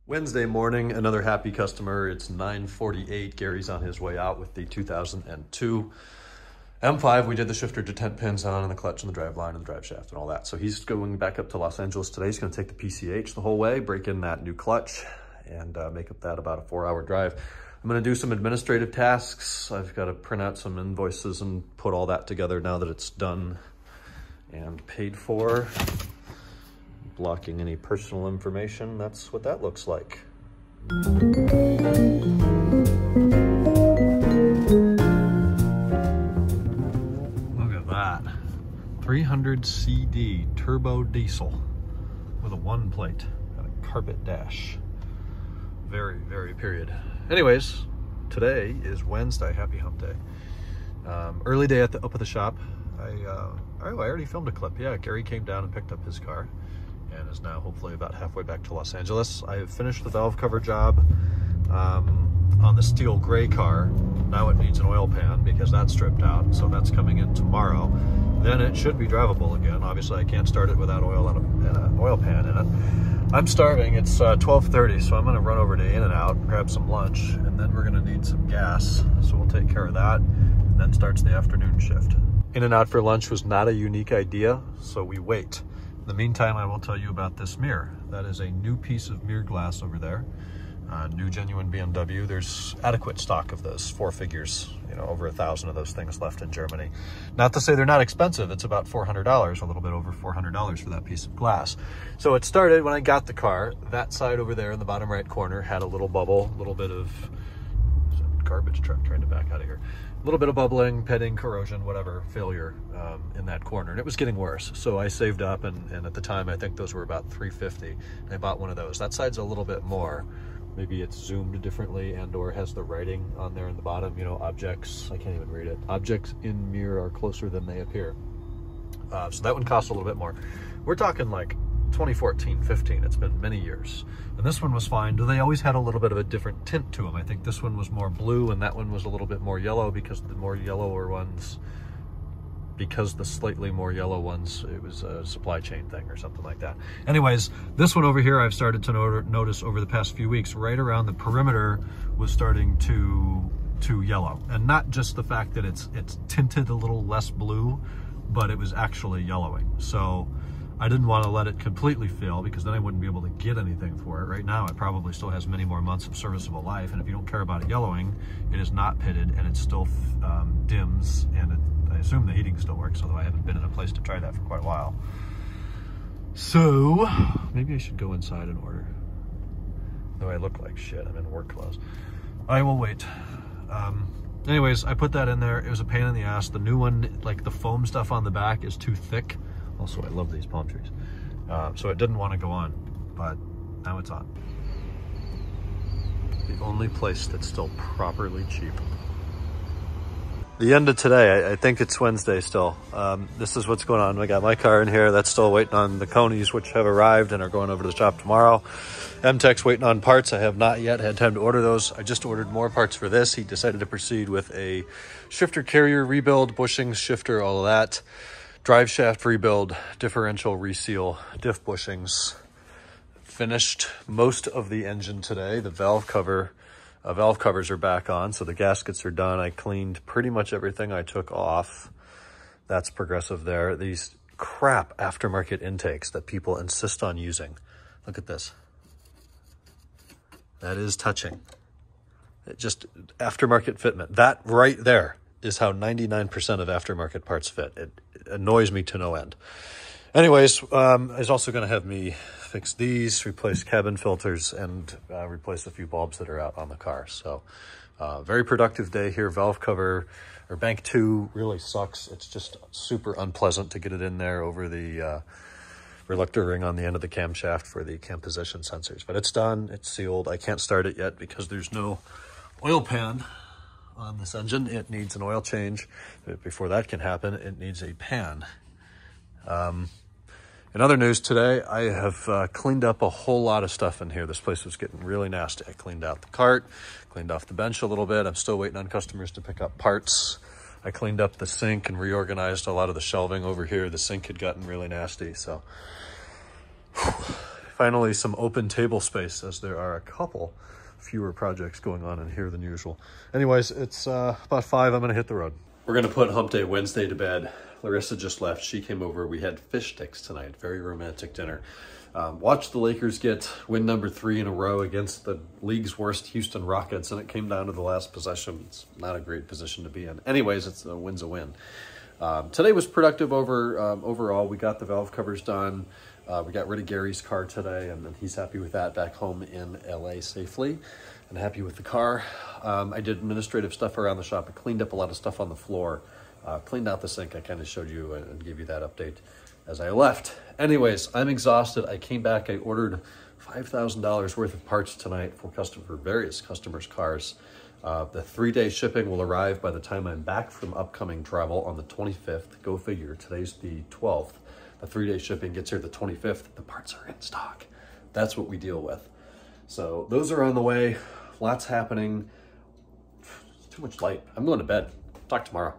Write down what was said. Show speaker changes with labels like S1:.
S1: Wednesday morning, another happy customer. It's 9:48. Gary's on his way out with the 2002 M5. We did the shifter detent pins on and the clutch and the drive line and the drive shaft and all that. So he's going back up to Los Angeles today. He's going to take the PCH the whole way, break in that new clutch, and make up that about a 4-hour drive. I'm going to do some administrative tasks. I've got to print out some invoices and put all that together now that it's done and paid for. Blocking any personal information. That's what that looks like. Look at that. 300 CD turbo diesel with a 1 plate and a carpet dash. Very, very period. Anyways, today is Wednesday. Happy hump day. Early day up at the shop. I already filmed a clip. Yeah, Gary came down and picked up his car and is now hopefully about halfway back to Los Angeles. I have finished the valve cover job on the steel gray car. Now it needs an oil pan because that's stripped out, so that's coming in tomorrow. Then it should be drivable again. Obviously I can't start it without oil and an oil pan in it. I'm starving. It's 12:30, so I'm gonna run over to In-N-Out, grab some lunch, and then we're gonna need some gas, so we'll take care of that, and then starts the afternoon shift. In-N-Out for lunch was not a unique idea, so we wait. In the meantime, I will tell you about this mirror. That is a new piece of mirror glass over there. New genuine BMW. There's adequate stock of those, 4 figures, you know, over 1,000 of those things left in Germany. Not to say they're not expensive. It's about $400, a little bit over $400 for that piece of glass. So it started when I got the car. That side over there in the bottom right corner had a little bubble, a little bit of garbage truck trying to back out of here. A little bit of bubbling, petting, corrosion, whatever, failure in that corner. And it was getting worse. So I saved up, and at the time, I think those were about $350. And I bought one of those. That side's a little bit more. Maybe it's zoomed differently and or has the writing on there in the bottom, you know, objects, I can't even read it. Objects in mirror are closer than they appear. So that one costs a little bit more. We're talking like 2014, 15, it's been many years. And this one was fine. They always had a little bit of a different tint to them. I think this one was more blue and that one was a little bit more yellow because the more yellower ones, because the slightly more yellow ones, it was a supply chain thing or something like that. Anyways, this one over here, I've started to notice over the past few weeks, right around the perimeter was starting to yellow. And not just the fact that it's tinted a little less blue, but it was actually yellowing. So I didn't want to let it completely fail because then I wouldn't be able to get anything for it. Right now, it probably still has many more months of serviceable life. And if you don't care about it yellowing, it is not pitted and it still dims, and I assume the heating still works, although I haven't been in a place to try that for quite a while. So maybe I should go inside and order. Though I look like shit, I'm in work clothes. I will wait. Anyways, I put that in there. It was a pain in the ass. The new one, like the foam stuff on the back is too thick. Also, I love these palm trees. So it didn't want to go on, but now it's on. The only place that's still properly cheap. The end of today, I think it's Wednesday still. This is what's going on. I got my car in here. That's still waiting on the Conies, which have arrived and are going over to the shop tomorrow. M-Tech's waiting on parts. I have not yet had time to order those. I just ordered more parts for this. He decided to proceed with a shifter carrier rebuild, bushings, shifter, all of that. Drive shaft rebuild, differential reseal, diff bushings. Finished most of the engine today. The valve covers are back on, so the gaskets are done. I cleaned pretty much everything I took off. That's progressive there. These crap aftermarket intakes that people insist on using. Look at this. That is touching. It just aftermarket fitment. That right there is how 99% of aftermarket parts fit. It annoys me to no end. Anyways, he's also going to have me fix these, replace cabin filters, and replace a few bulbs that are out on the car. So very productive day here. Valve cover, or bank 2, really sucks. It's just super unpleasant to get it in there over the reluctor ring on the end of the camshaft for the cam position sensors. But it's done, it's sealed. I can't start it yet because there's no oil pan on this engine. It needs an oil change. But before that can happen, it needs a pan. In other news today, I have cleaned up a whole lot of stuff in here. This place was getting really nasty. I cleaned out the cart, cleaned off the bench a little bit. I'm still waiting on customers to pick up parts. I cleaned up the sink and reorganized a lot of the shelving over here. The sink had gotten really nasty, so Finally, some open table space, as there are a couple fewer projects going on in here than usual. Anyways, it's about 5. I'm gonna hit the road. We're gonna put Hump Day Wednesday to bed. Larissa just left. She came over. We had fish sticks tonight. Very romantic dinner. Watched the Lakers get win number 3 in a row against the league's worst Houston Rockets, and it came down to the last possession. It's not a great position to be in. Anyways, it's a win's a win. Today was productive overall. We got the valve covers done. We got rid of Gary's car today, and he's happy with that, back home in LA safely, and happy with the car. I did administrative stuff around the shop. I cleaned up a lot of stuff on the floor. Cleaned out the sink. I kind of showed you and gave you that update as I left. Anyways, I'm exhausted. I came back. I ordered $5,000 worth of parts tonight for various customers' cars. The 3-day shipping will arrive by the time I'm back from upcoming travel on the 25th. Go figure. Today's the 12th. The 3-day shipping gets here the 25th. The parts are in stock. That's what we deal with. So those are on the way. Lots happening. Too much light. I'm going to bed. Talk tomorrow.